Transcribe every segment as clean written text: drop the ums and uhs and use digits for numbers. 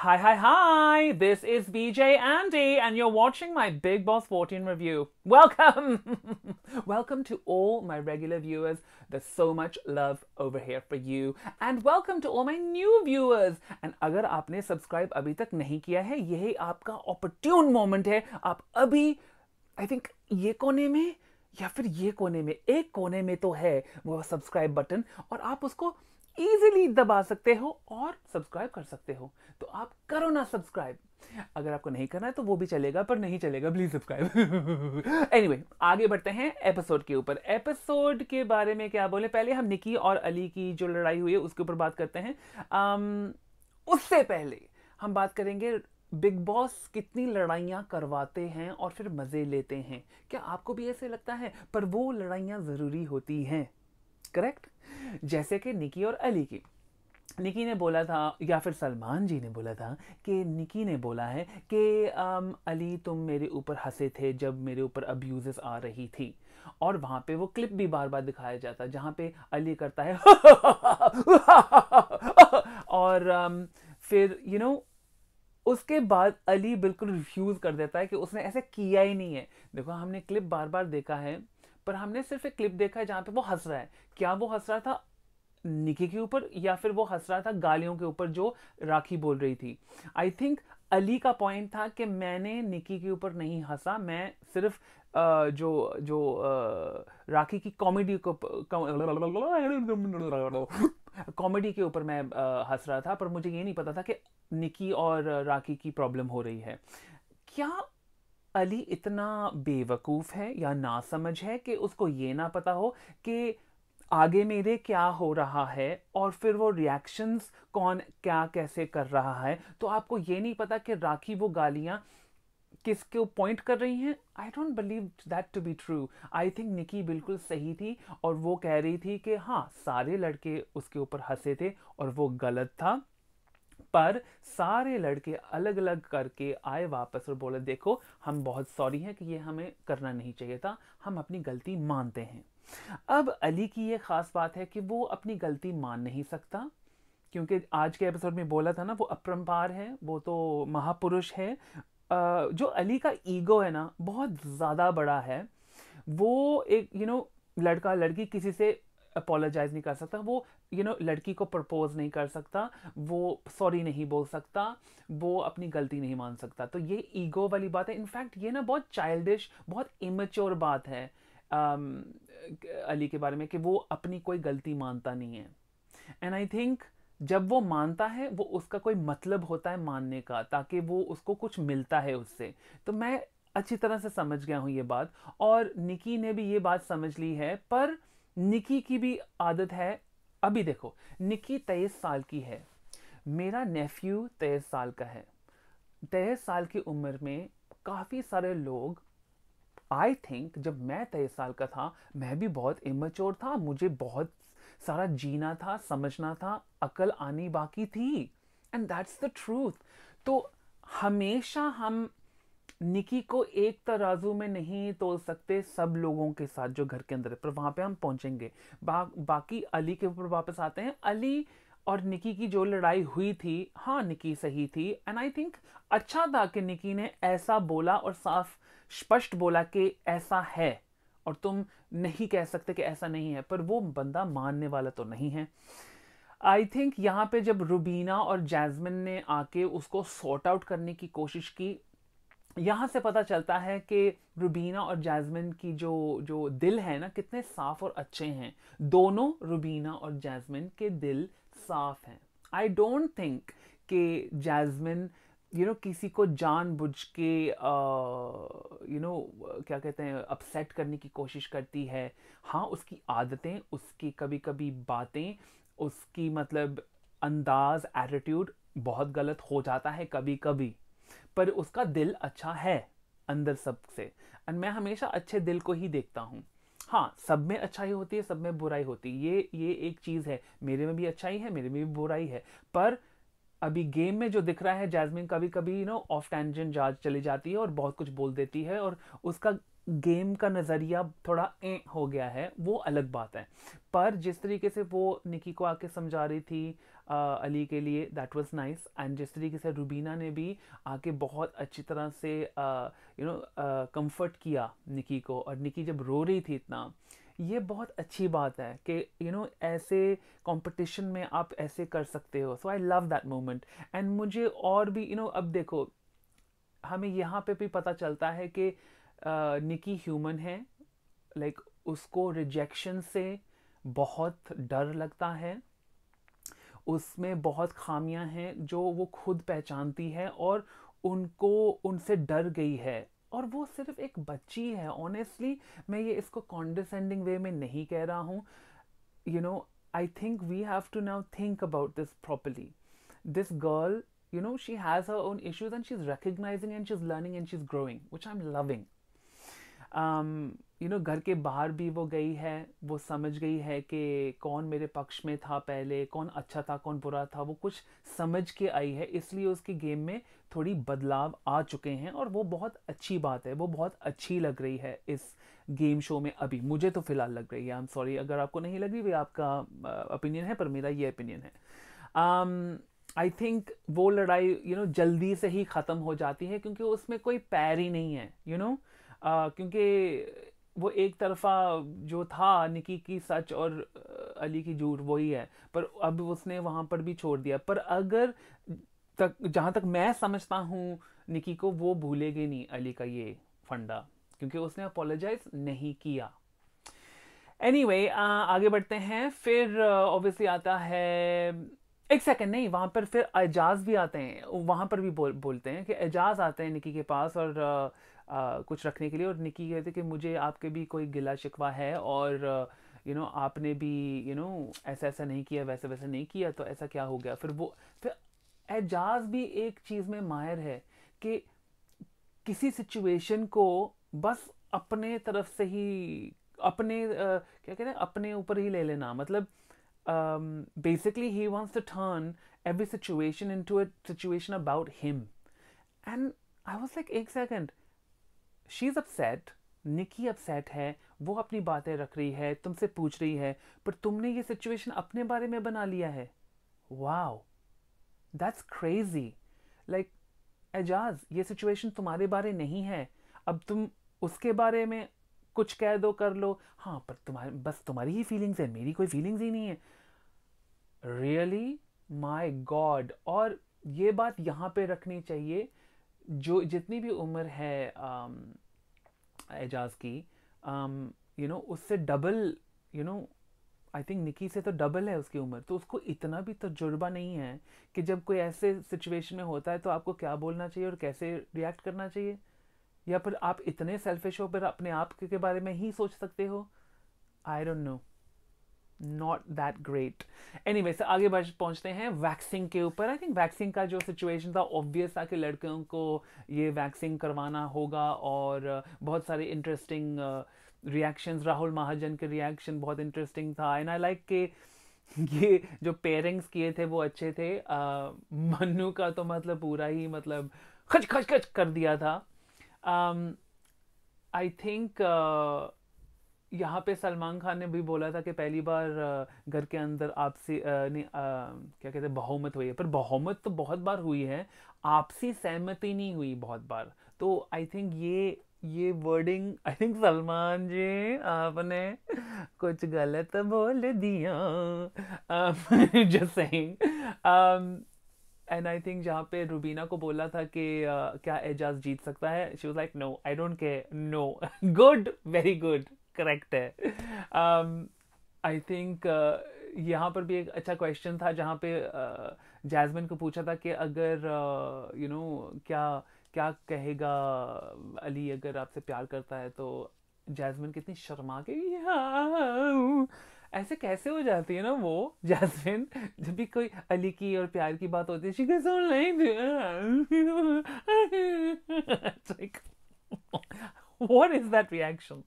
Hi, hi, hi! This is BJ Andy, and you're watching my Big Boss 14 review. Welcome! Welcome to all my regular viewers. There's so much love over here for you. And welcome to all my new viewers. And अगर आपने subscribe अभी तक नहीं किया है, यही आपका opportune moment है. आप अभी, I think, ये कोने में या फिर ये कोने में, एक कोने में तो है वो सब्सक्राइब बटन, और आप उसको इजीली दबा सकते हो और सब्सक्राइब कर सकते हो. तो आप करो ना सब्सक्राइब. अगर आपको नहीं करना है तो वो भी चलेगा, पर नहीं चलेगा प्लीज सब्सक्राइब. एनीवे, आगे बढ़ते हैं एपिसोड के ऊपर. एपिसोड के बारे में क्या बोले, पहले हम निकी और अली की जो लड़ाई हुई है उसके ऊपर बात करते हैं. उससे पहले हम बात करेंगे बिग बॉस कितनी लड़ाइयाँ करवाते हैं और फिर मजे लेते हैं. क्या आपको भी ऐसे लगता है? पर वो लड़ाइयाँ जरूरी होती हैं, करेक्ट? जैसे कि निकी और अली की. निकी ने बोला था, या फिर सलमान जी ने बोला था कि निकी ने बोला है कि अली तुम मेरे ऊपर हंसे थे जब मेरे ऊपर अब्यूजेस आ रही थी. और वहां पे वो क्लिप भी बार बार दिखाया जाता है जहां पे अली करता है और फिर उसके बाद अली बिल्कुल रिफ्यूज कर देता है कि उसने ऐसे किया ही नहीं है. देखो, हमने क्लिप बार बार देखा है, पर हमने सिर्फ एक क्लिप देखा है जहां पे वो हंस रहा है. क्या वो हंस रहा था निकी के ऊपर, या फिर वो हंस रहा था गालियों के ऊपर जो राखी बोल रही थी? आई थिंक अली का पॉइंट था कि मैंने निकी के ऊपर नहीं हंसा, मैं सिर्फ जो जो राखी की कॉमेडी के ऊपर मैं हंस रहा था, पर मुझे ये नहीं पता था कि निकी और राखी की प्रॉब्लम हो रही है. क्या अली इतना बेवकूफ है या नासमझ है कि उसको ये ना पता हो कि आगे मेरे क्या हो रहा है और फिर वो रिएक्शंस कौन क्या कैसे कर रहा है? तो आपको ये नहीं पता कि राखी वो गालियां किसके पॉइंट कर रही हैं? I don't believe that to be true. I think Nikki बिल्कुल सही थी और वो कह रही थी कि हाँ, सारे लड़के उसके ऊपर हंसे थे और वो गलत था, पर सारे लड़के अलग अलग करके आए वापस और बोले देखो हम बहुत सॉरी हैं कि ये हमें करना नहीं चाहिए था, हम अपनी गलती मानते हैं. अब अली की ये खास बात है कि वो अपनी गलती मान नहीं सकता, क्योंकि आज के एपिसोड में बोला था ना, वो अपरंपार है, वो तो महापुरुष है. जो अली का ईगो है ना, बहुत ज़्यादा बड़ा है. वो एक लड़का लड़की किसी से अपोलोजाइज नहीं कर सकता, वो लड़की को प्रपोज नहीं कर सकता, वो सॉरी नहीं बोल सकता, वो अपनी गलती नहीं मान सकता. तो ये ईगो वाली बात है. इनफैक्ट ये ना बहुत चाइल्डिश, बहुत इमेच्योर बात है अली के बारे में, कि वो अपनी कोई गलती मानता नहीं है. एंड आई थिंक जब वो मानता है, वो उसका कोई मतलब होता है मानने का, ताकि वो उसको कुछ मिलता है उससे. तो मैं अच्छी तरह से समझ गया हूं ये बात, और निकी ने भी ये बात समझ ली है. पर निकी की भी आदत है. अभी देखो, निकी 23 साल की है, मेरा नेफ्यू 23 साल का है. 23 साल की उम्र में काफ़ी सारे लोग, आई थिंक जब मैं 23 साल का था, मैं भी बहुत इमेच्योर था, मुझे बहुत सारा जीना था, समझना था, अकल आनी बाकी थी. And that's the truth. तो हमेशा हम निकी को एक तराजू में नहीं तोल सकते सब लोगों के साथ जो घर के अंदर है, पर वहां पे हम पहुंचेंगे. बाकी अली के ऊपर वापस आते हैं. अली और निकी की जो लड़ाई हुई थी, हाँ निकी सही थी. एंड आई थिंक अच्छा था कि निकी ने ऐसा बोला और साफ स्पष्ट बोला कि ऐसा है और तुम नहीं कह सकते कि ऐसा नहीं है. पर वो बंदा मानने वाला तो नहीं है. आई थिंक यहाँ पे जब रुबीना और जैस्मिन ने आके उसको सॉर्ट आउट करने की कोशिश की, यहाँ से पता चलता है कि रुबीना और जैस्मिन की जो जो दिल है ना, कितने साफ और अच्छे हैं. दोनों रुबीना और जैस्मिन के दिल साफ हैं. आई डोंट थिंक कि जैस्मिन किसी को जानबूझ के क्या कहते हैं, अपसेट करने की कोशिश करती है. हाँ, उसकी आदतें, उसकी कभी कभी बातें, उसकी मतलब अंदाज, एटीट्यूड बहुत गलत हो जाता है कभी कभी, पर उसका दिल अच्छा है अंदर सबसे. और मैं हमेशा अच्छे दिल को ही देखता हूँ. हाँ, सब में अच्छाई होती है, सब में बुराई होती है, ये एक चीज़ है. मेरे में भी अच्छाई है, मेरे में भी बुराई है. पर अभी गेम में जो दिख रहा है, जैस्मिन कभी कभी ऑफ टेंजेंट चली जाती है और बहुत कुछ बोल देती है, और उसका गेम का नज़रिया थोड़ा हो गया है, वो अलग बात है. पर जिस तरीके से वो निकी को आके समझा रही थी, अली के लिए, दैट वाज नाइस। एंड जिस तरीके से रुबीना ने भी आके बहुत अच्छी तरह से कंफर्ट किया निकी को, और निकी जब रो रही थी इतना, ये बहुत अच्छी बात है कि ऐसे कंपटीशन में आप ऐसे कर सकते हो। So I love that moment. And मुझे और भी अब देखो, हमें यहाँ पे भी पता चलता है कि निकी ह्यूमन है, लाइक उसको रिजेक्शन से बहुत डर लगता है, उसमें बहुत खामियां हैं जो वो खुद पहचानती है और उनको उनसे डर गई है। और वो सिर्फ एक बच्ची है। ऑनेस्टली मैं ये इसको कॉन्डिसेंडिंग वे में नहीं कह रहा हूँ। I think we have to now think about this properly. This girl, she has her own issues and she's recognizing and she's learning and she's growing, which I'm loving. घर के बाहर भी वो गई है, वो समझ गई है कि कौन मेरे पक्ष में था पहले, कौन अच्छा था कौन बुरा था, वो कुछ समझ के आई है, इसलिए उसकी गेम में थोड़ी बदलाव आ चुके हैं और वो बहुत अच्छी बात है, वो बहुत अच्छी लग रही है इस गेम शो में। अभी मुझे तो फिलहाल लग रही है। आई एम सॉरी अगर आपको नहीं लग रही, वो आपका ओपिनियन है, पर मेरा ये ओपिनियन है। आई थिंक वो लड़ाई जल्दी से ही ख़त्म हो जाती है क्योंकि उसमें कोई पैर ही नहीं है, क्योंकि वो एक तरफा जो था निकी की सच और अली की झूठ वही है, पर अब उसने वहाँ पर भी छोड़ दिया। पर अगर जहाँ तक मैं समझता हूँ निकी को, वो भूलेगी नहीं अली का ये फंडा, क्योंकि उसने अपोलोजाइज नहीं किया। एनीवे, आगे बढ़ते हैं। फिर ऑब्वियसली आता है, एक सेकंड नहीं, वहां पर फिर एजाज भी आते हैं, वहां पर भी बोलते हैं कि एजाज आते हैं निकी के पास और कुछ रखने के लिए, और निकी कहते हैं कि मुझे आपके भी कोई गिला शिकवा है और आपने भी ऐसा ऐसा नहीं किया, वैसा वैसा नहीं किया, तो ऐसा क्या हो गया। फिर एजाज भी एक चीज में माहिर है कि किसी सिचुएशन को बस अपने तरफ से ही, अपने क्या कहते हैं, अपने ऊपर ही ले लेना। मतलब basically he wants to turn every situation into a situation about him. And I was like, एक second, she's upset, निकी अपसेट है, वो अपनी बातें रख रही है, तुमसे पूछ रही है, पर तुमने ये सिचुएशन अपने बारे में बना लिया है। Wow, that's crazy. Like Ejaz, ये सिचुएशन तुम्हारे बारे नहीं है, अब तुम उसके बारे में कुछ कह दो, कर लो, हाँ पर तुम्हारी ही फीलिंग्स है, मेरी कोई फीलिंग्स ही नहीं है। Really, my God. और ये बात यहाँ पे रखनी चाहिए, जो जितनी भी उम्र है एजाज की, उससे डबल, आई थिंक निकी से तो डबल है उसकी उम्र, तो उसको इतना भी तजुर्बा नहीं है कि जब कोई ऐसे सिचुएशन में होता है तो आपको क्या बोलना चाहिए और कैसे रिएक्ट करना चाहिए। या फिर आप इतने सेल्फिश हो, फिर अपने आप के बारे में ही सोच सकते हो। I don't know, not that great. Anyway, से आगे पहुंचते हैं वैक्सिंग के ऊपर। आई थिंक वैक्सिंग का जो सिचुएशन था, ऑब्वियस था कि लड़कियों को ये वैक्सिंग करवाना होगा, और बहुत सारे इंटरेस्टिंग रिएक्शंस, राहुल महाजन के रिएक्शन बहुत इंटरेस्टिंग था। एंड आई लाइक के ये जो पेयरिंग्स किए थे वो अच्छे थे। मन्नू का तो मतलब पूरा ही मतलब खच खच खच कर दिया था। आई थिंक यहाँ पे सलमान खान ने भी बोला था कि पहली बार घर के अंदर आपसी क्या कहते हैं, बहुमत हुई है, पर बहुमत तो बहुत बार हुई है, आपसी सहमति नहीं हुई बहुत बार। तो आई थिंक ये वर्डिंग, आई थिंक सलमान जी आपने कुछ गलत बोल दिया, just saying. And I think जहाँ पे रुबीना को बोला था कि क्या एजाज जीत सकता है, she was like no, I don't care, no. Good, very good, correct है। आई थिंक यहाँ पर भी एक अच्छा क्वेश्चन था जहाँ पे जैस्मिन को पूछा था कि अगर क्या क्या कहेगा अली अगर आपसे प्यार करता है, तो जैस्मिन कितनी शर्मा के हाँ, ऐसे कैसे हो जाती है ना वो जैस्मिन, जब भी कोई अली की और प्यार की बात होती है, she goes on like what is that reaction?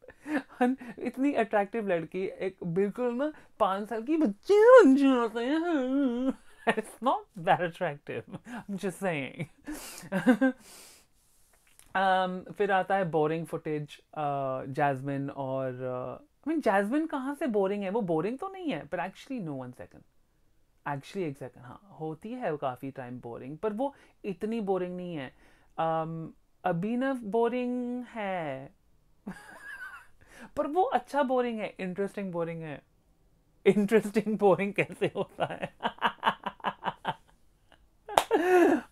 इतनी अट्रैक्टिव लड़की, एक बिल्कुल ना 5 साल की बच्ची बन जाते हैं, it's not that attractive, I'm just saying. फिर आता है बोरिंग फुटेज, जैस्मिन और आई मीन जैस्मिन कहाँ से बोरिंग है, वो बोरिंग तो नहीं है, पर actually no, 1 second, actually exact, हाँ होती है वो काफ़ी टाइम बोरिंग, पर वो इतनी बोरिंग नहीं है। अभिनव बोरिंग है पर वो अच्छा बोरिंग है, इंटरेस्टिंग बोरिंग है। इंटरेस्टिंग बोरिंग कैसे होता है?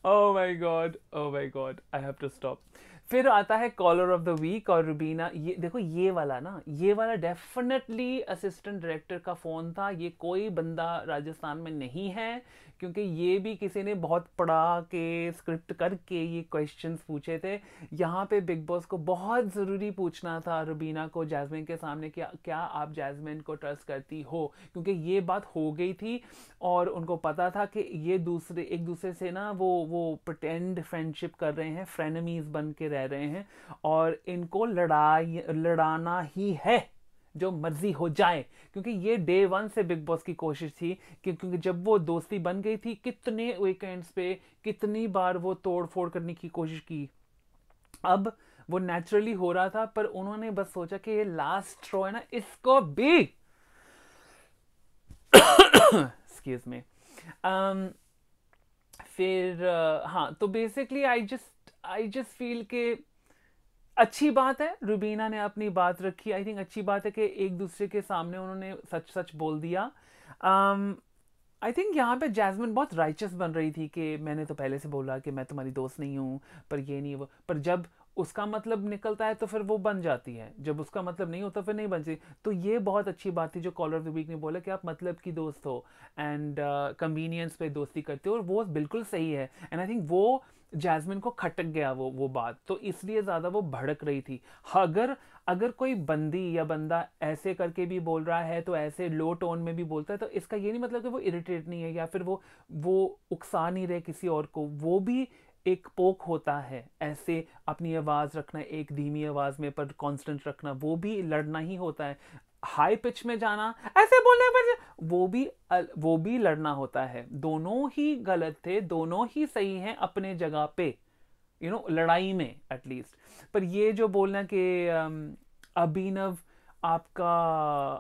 Oh my god, oh my god, I have to stop. फिर आता है कॉलर ऑफ द वीक और रुबीना। ये देखो, ये वाला ना, ये वाला डेफिनेटली असिस्टेंट डायरेक्टर का फोन था। ये कोई बंदा राजस्थान में नहीं है, क्योंकि ये भी किसी ने बहुत पढ़ा के स्क्रिप्ट करके ये क्वेश्चंस पूछे थे। यहाँ पे बिग बॉस को बहुत ज़रूरी पूछना था रुबीना को जैस्मिन के सामने कि क्या आप जैस्मिन को ट्रस्ट करती हो, क्योंकि ये बात हो गई थी और उनको पता था कि ये एक दूसरे से ना वो प्रिटेंड फ्रेंडशिप कर रहे हैं, फ्रेनेमीज बन के रह रहे हैं, और इनको लड़ाना ही है जो मर्जी हो जाए। क्योंकि ये डे वन से बिग बॉस की कोशिश थी कि, क्योंकि जब वो दोस्ती बन गई थी, कितने वीकेंड्स पे कितनी बार वो तोड़ फोड़ करने की कोशिश की। अब वो नेचुरली हो रहा था, पर उन्होंने बस सोचा कि ये लास्ट थ्रो है ना, इसको भी एक्सक्यूज मी। फिर हाँ, तो बेसिकली आई जस्ट फील के अच्छी बात है रुबीना ने अपनी बात रखी। आई थिंक अच्छी बात है कि एक दूसरे के सामने उन्होंने सच सच बोल दिया। आई थिंक यहाँ पे जैस्मिन बहुत राइचस बन रही थी कि मैंने तो पहले से बोला कि मैं तुम्हारी दोस्त नहीं हूँ, पर ये नहीं वो, पर जब उसका मतलब निकलता है तो फिर वो बन जाती है, जब उसका मतलब नहीं होता फिर नहीं बनती। तो ये बहुत अच्छी बात थी जो कॉलर ऑफ द वीक ने बोला कि आप मतलब की दोस्त हो एंड कन्वीनियंस पे दोस्ती करते हो, और वो बिल्कुल सही है। एंड आई थिंक वो जैस्मिन को खटक गया वो बात, तो इसलिए ज़्यादा वो भड़क रही थी। अगर अगर कोई बंदी या बंदा ऐसे करके भी बोल रहा है, तो ऐसे लो टोन में भी बोलता है, तो इसका ये नहीं मतलब कि वो इरिटेट नहीं है या फिर वो उकसा नहीं रहे किसी और को। वो भी एक पोक होता है, ऐसे अपनी आवाज़ रखना, एक धीमी आवाज़ में पर कांस्टेंट रखना, वो भी लड़ना ही होता है। हाई पिच में जाना, ऐसे बोलने पर वो भी लड़ना होता है। दोनों ही गलत थे, दोनों ही सही हैं अपने जगह पे, लड़ाई में एटलीस्ट। पर ये जो बोलना कि अभिनव आपका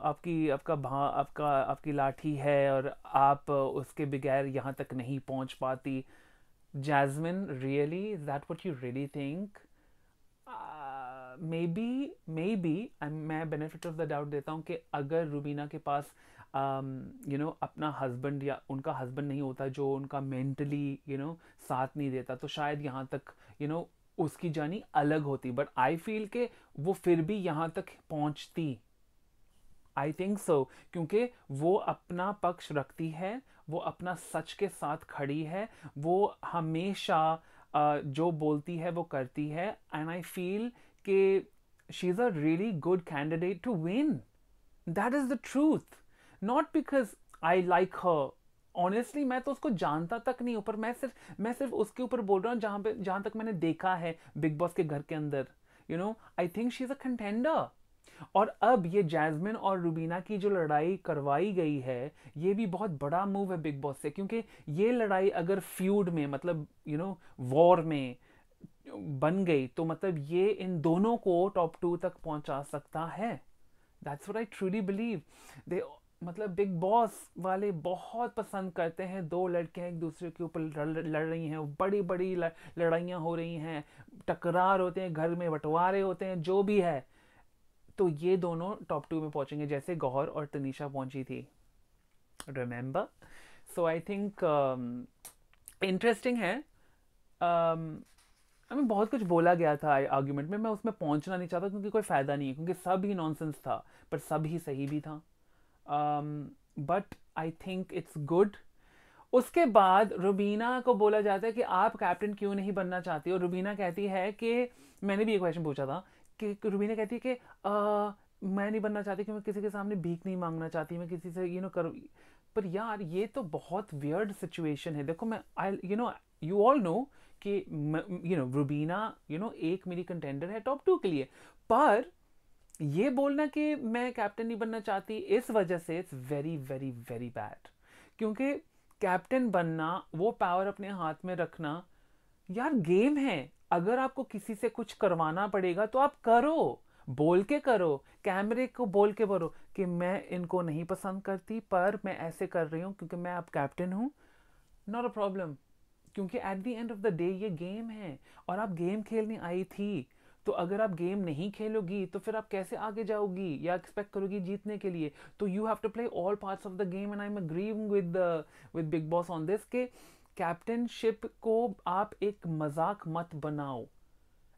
आपकी आपका भा आपका आपकी लाठी है और आप उसके बगैर यहाँ तक नहीं पहुँच पाती। Jasmin, really is that what you really think? Maybe मैं बेनिफिट ऑफ द डाउट देता हूँ कि अगर रुबीना के पास अपना हस्बैंड या उनका हस्बैंड नहीं होता जो उनका मेंटली साथ नहीं देता, तो शायद यहाँ तक उसकी जर्नी अलग होती। बट आई फील के वो फिर भी यहाँ तक पहुँचती। आई थिंक सो, क्योंकि वो अपना पक्ष रखती है, वो अपना सच के साथ खड़ी है, वो हमेशा जो बोलती है वो करती है। एंड आई फील कि she is a really good candidate to win. That is the truth, not because I like her. Honestly मैं तो उसको जानता तक नहीं हूँ, पर मैं सिर्फ उसके ऊपर बोल रहा हूँ जहाँ तक मैंने देखा है बिग बॉस के घर के अंदर। I think she is a contender. और अब ये जैस्मिन और रुबीना की जो लड़ाई करवाई गई है, ये भी बहुत बड़ा मूव है बिग बॉस से, क्योंकि ये लड़ाई अगर फ्यूड में, मतलब वॉर में बन गई, तो मतलब ये इन दोनों को टॉप 2 तक पहुंचा सकता है। That's what I truly believe. दे मतलब बिग बॉस वाले बहुत पसंद करते हैं दो लड़कियां एक दूसरे के ऊपर लड़ रही हैं, बड़ी बड़ी लड़ाइयाँ हो रही हैं, टकरार होते हैं, घर में बंटवारे होते हैं, जो भी है, तो ये दोनों टॉप 2 में पहुंचेंगे, जैसे गौहर और तनीषा पहुंची थी, remember? So I think interesting है। हमें बहुत कुछ बोला गया था आर्ग्यूमेंट में, मैं उसमें पहुंचना नहीं चाहता क्योंकि कोई फ़ायदा नहीं है, क्योंकि सब ही नॉनसेंस था, पर सब ही सही भी था। But I think it's good. उसके बाद रुबीना को बोला जाता है कि आप कैप्टन क्यों नहीं बनना चाहती हो। रुबीना कहती है कि, मैंने भी एक क्वेश्चन पूछा था कि रुबीना कहती है कि मैं नहीं बनना चाहती, कि मैं किसी के सामने भीख नहीं मांगना चाहती, मैं किसी से करो। पर यार ये तो बहुत वियर्ड सिचुएशन है। देखो, मैं आई यू ऑल नो कि रुबीना एक मेरी कंटेंडर है टॉप 2 के लिए, पर ये बोलना कि मैं कैप्टन नहीं बनना चाहती, इस वजह से it's very very very bad. क्योंकि कैप्टन बनना, वो पावर अपने हाथ में रखना, यार गेम है। अगर आपको किसी से कुछ करवाना पड़ेगा तो आप करो, बोल के करो, कैमरे को बोल के बोलो, कि मैं इनको नहीं पसंद करती पर मैं ऐसे कर रही हूँ क्योंकि मैं अब कैप्टन हूँ, नॉट अ प्रॉब्लम। क्योंकि at the end of the day ये गेम है और आप गेम खेलने आई थी। तो अगर आप गेम नहीं खेलोगी तो फिर आप कैसे आगे जाओगी या एक्सपेक्ट करोगी जीतने के लिए? तो you have to play all parts of the game and I am agreeing with Bigg Boss on this के कैप्टनशिप को आप एक मजाक मत बनाओ।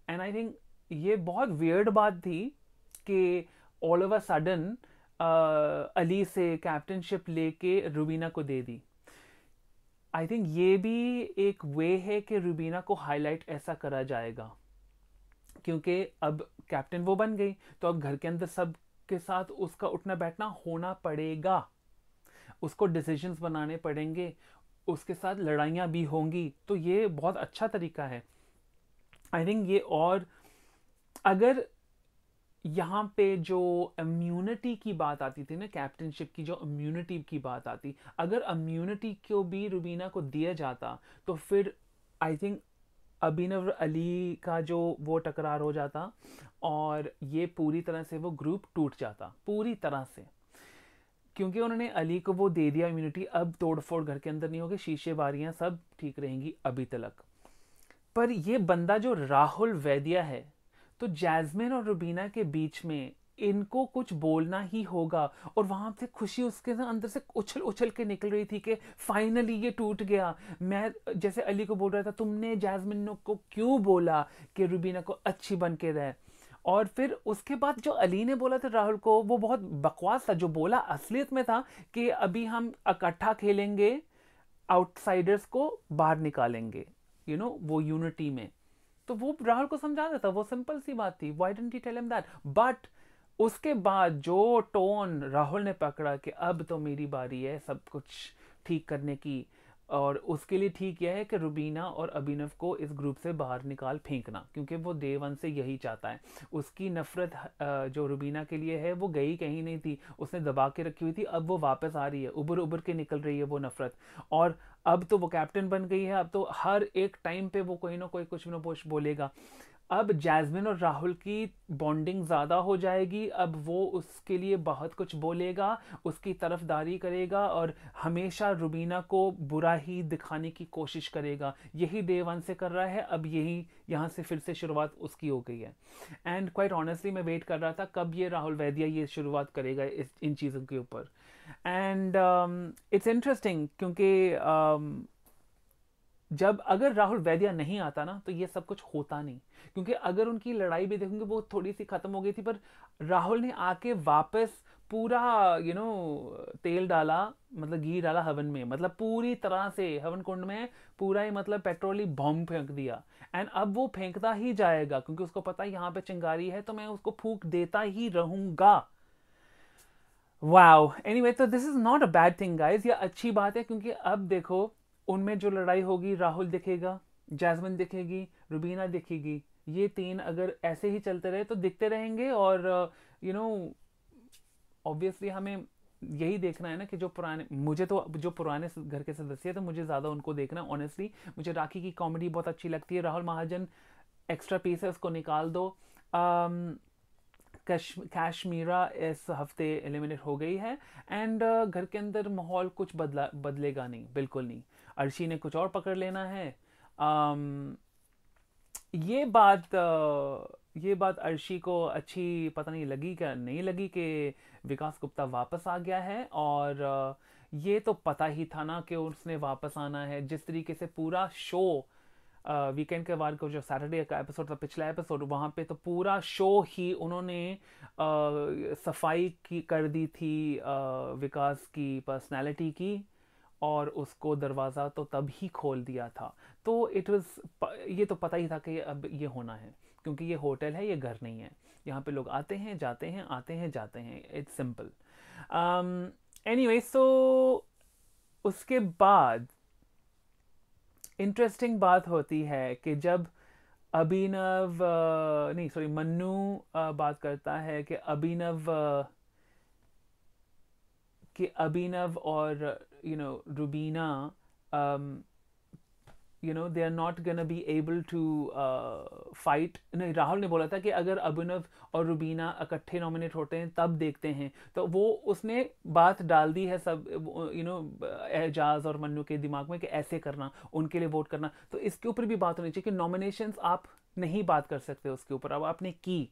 एंड आई थिंक ये बहुत वियर्ड बात थी कि all of a sudden Ali से कैप्टनशिप लेके रुबीना को दे दी। आई थिंक ये भी एक वे है कि रुबीना को हाईलाइट ऐसा करा जाएगा क्योंकि अब कैप्टन वो बन गई, तो अब घर के अंदर सब के साथ उसका उठना बैठना होना पड़ेगा, उसको डिसीजंस बनाने पड़ेंगे, उसके साथ लड़ाइयाँ भी होंगी। तो ये बहुत अच्छा तरीका है आई थिंक ये। और अगर यहाँ पे जो इम्यूनिटी की बात आती थी ना, कैप्टनशिप की जो इम्यूनिटी की बात आती, अगर इम्यूनिटी को भी रुबीना को दिया जाता तो फिर आई थिंक अभिनव अली का जो वो टकरार हो जाता और ये पूरी तरह से वो ग्रुप टूट जाता पूरी तरह से। क्योंकि उन्होंने अली को वो दे दिया इम्यूनिटी, अब तोड़फोड़ घर के अंदर नहीं होगी, शीशे बारियां सब ठीक रहेंगी अभी तक। पर ये बंदा जो राहुल वैद्या है, तो जैस्मिन और रुबीना के बीच में इनको कुछ बोलना ही होगा। और वहां से खुशी उसके अंदर से उछल उछल के निकल रही थी कि फाइनली ये टूट गया। मैं जैसे अली को बोल रहा था, तुमने जैस्मिन को क्यों बोला कि रुबीना को अच्छी बन के रहे? और फिर उसके बाद जो अली ने बोला था राहुल को, वो बहुत बकवास था। जो बोला असलियत में था कि अभी हम इकट्ठा खेलेंगे, आउटसाइडर्स को बाहर निकालेंगे, वो यूनिटी में। तो वो राहुल को समझा देता, वो सिंपल सी बात थी। Why didn't he tell him that? But उसके बाद जो टोन राहुल ने पकड़ा कि अब तो मेरी बारी है सब कुछ ठीक करने की, और उसके लिए ठीक यह है कि रुबीना और अभिनव को इस ग्रुप से बाहर निकाल फेंकना, क्योंकि वो डे वन से यही चाहता है। उसकी नफरत जो रुबीना के लिए है वो गई कहीं नहीं थी, उसने दबा के रखी हुई थी, अब वो वापस आ रही है, उभर उभर के निकल रही है वो नफरत। और अब तो वो कैप्टन बन गई है, अब तो हर एक टाइम पे वो कोई ना कोई कुछ ना कुछ बोलेगा। अब जैस्मिन और राहुल की बॉन्डिंग ज़्यादा हो जाएगी, अब वो उसके लिए बहुत कुछ बोलेगा, उसकी तरफदारी करेगा और हमेशा रुबीना को बुरा ही दिखाने की कोशिश करेगा। यही डे वन से कर रहा है, अब यही यहाँ से फिर से शुरुआत उसकी हो गई है। एंड क्वाइट ऑनेस्टली मैं वेट कर रहा था कब ये राहुल वैद्या ये शुरुआत करेगा इन चीज़ों के ऊपर। एंड इट्स इंटरेस्टिंग क्योंकि जब अगर राहुल वैद्या नहीं आता ना तो ये सब कुछ होता नहीं। क्योंकि अगर उनकी लड़ाई भी देखोगे वो थोड़ी सी खत्म हो गई थी, पर राहुल ने आके वापस पूरा तेल डाला, मतलब घी डाला हवन में, मतलब पूरी तरह से हवन कुंड में पूरा ही मतलब पेट्रोली बॉम्ब फेंक दिया। एंड अब वो फेंकता ही जाएगा क्योंकि उसको पता है यहाँ पे चिंगारी है तो मैं उसको फूंक देता ही रहूंगा। वाओ, एनीवे, तो this is not a bad thing guys, ये अच्छी बात है क्योंकि अब देखो उनमें जो लड़ाई होगी, राहुल दिखेगा, जैस्मिन दिखेगी, रुबीना दिखेगी, ये तीन अगर ऐसे ही चलते रहे तो दिखते रहेंगे। और यू नो ऑब्वियसली हमें यही देखना है ना कि जो पुराने, मुझे तो जो पुराने घर के सदस्य हैं तो मुझे ज़्यादा उनको देखना है ऑनेस्टली। मुझे राखी की कॉमेडी बहुत अच्छी लगती है, राहुल महाजन एक्स्ट्रा पीस है, उसको निकाल दो। कैशमीरा इस हफ्ते एलिमिनेट हो गई है। एंड घर के अंदर माहौल कुछ बदलेगा नहीं, बिल्कुल नहीं। अर्शी ने कुछ और पकड़ लेना है। um, ये बात अर्शी को अच्छी पता नहीं लगी, क्या नहीं लगी कि विकास गुप्ता वापस आ गया है। और ये तो पता ही था ना कि उसने वापस आना है। जिस तरीके से पूरा शो वीकेंड के बाद को जो सैटरडे का एपिसोड था, पिछला एपिसोड, वहाँ पे तो पूरा शो ही उन्होंने सफाई की कर दी थी विकास की पर्सनालिटी की, और उसको दरवाज़ा तो तब ही खोल दिया था। तो इट वाज, ये तो पता ही था कि अब ये होना है क्योंकि ये होटल है, ये घर नहीं है। यहाँ पे लोग आते हैं जाते हैं, आते हैं जाते हैं, इट्स सिंपल। एनीवे, सो उसके बाद इंटरेस्टिंग बात होती है कि जब अभिनव नहीं सॉरी मन्नू बात करता है कि अभिनव और Rubina they are not gonna be able to fight. नहीं, राहुल ने बोला था कि अगर अभिनव और रुबीना इकट्ठे नॉमिनेट होते हैं तब देखते हैं, तो वो उसने बात डाल दी है सब एजाज और मन्नू के दिमाग में कि ऐसे करना, उनके लिए वोट करना। तो इसके ऊपर भी बात होनी चाहिए कि नॉमिनेशंस आप नहीं बात कर सकते उसके ऊपर, अब आपने की,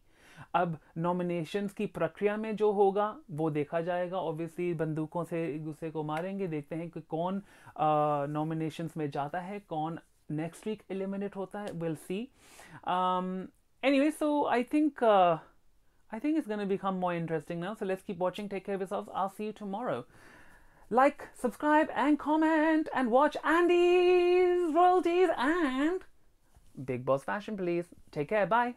अब नॉमिनेशंस की प्रक्रिया में जो होगा वो देखा जाएगा। ऑब्वियसली बंदूकों से एक दूसरे को मारेंगे, देखते हैं कि कौन नॉमिनेशंस में जाता है, कौन नेक्स्ट वीक एलिमिनेट होता है, will see. Anyway, so I think it's going to become more interesting now, so let's keep watching. Take care of yourselves. I'll see you tomorrow. Like, subscribe and comment and watch Andy's Royalties and Big Boss Fashion, please. Take care. Bye.